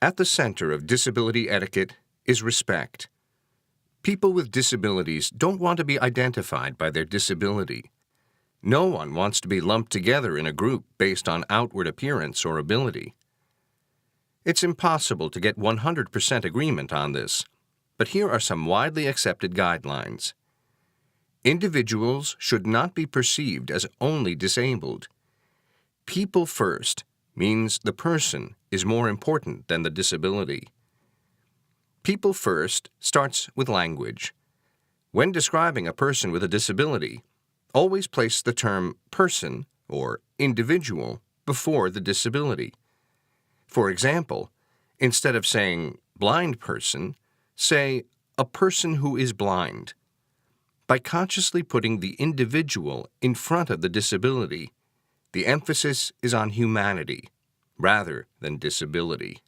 At the center of disability etiquette is respect. People with disabilities don't want to be identified by their disability. No one wants to be lumped together in a group based on outward appearance or ability. It's impossible to get 100% agreement on this, but here are some widely accepted guidelines. Individuals should not be perceived as only disabled. People first means the person is more important than the disability. People first starts with language. When describing a person with a disability, always place the term person or individual before the disability. For example, instead of saying blind person, say a person who is blind. By consciously putting the individual in front of the disability, the emphasis is on humanity rather than disability.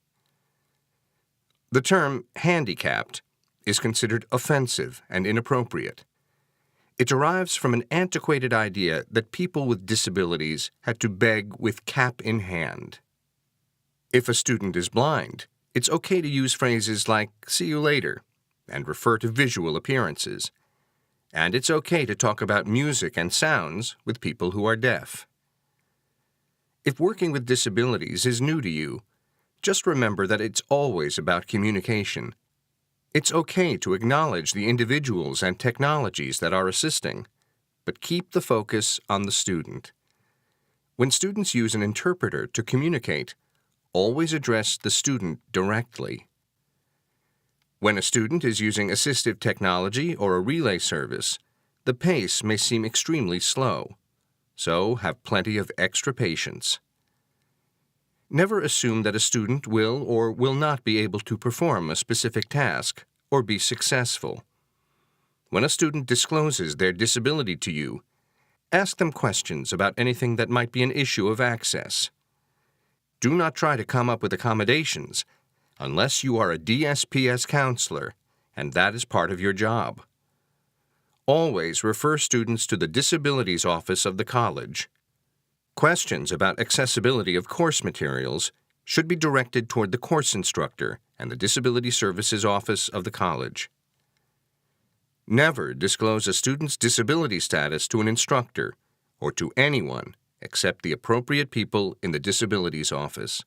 The term handicapped is considered offensive and inappropriate. It derives from an antiquated idea that people with disabilities had to beg with cap in hand. If a student is blind, it's okay to use phrases like "see you later" and refer to visual appearances. And it's okay to talk about music and sounds with people who are deaf. If working with disabilities is new to you, just remember that it's always about communication. It's okay to acknowledge the individuals and technologies that are assisting, but keep the focus on the student. When students use an interpreter to communicate, always address the student directly. When a student is using assistive technology or a relay service, the pace may seem extremely slow, so have plenty of extra patience. Never assume that a student will or will not be able to perform a specific task or be successful. When a student discloses their disability to you, ask them questions about anything that might be an issue of access. Do not try to come up with accommodations unless you are a DSPS counselor, and that is part of your job. Always refer students to the Disabilities Office of the college. Questions about accessibility of course materials should be directed toward the course instructor and the Disability Services Office of the college. Never disclose a student's disability status to an instructor or to anyone except the appropriate people in the disabilities office.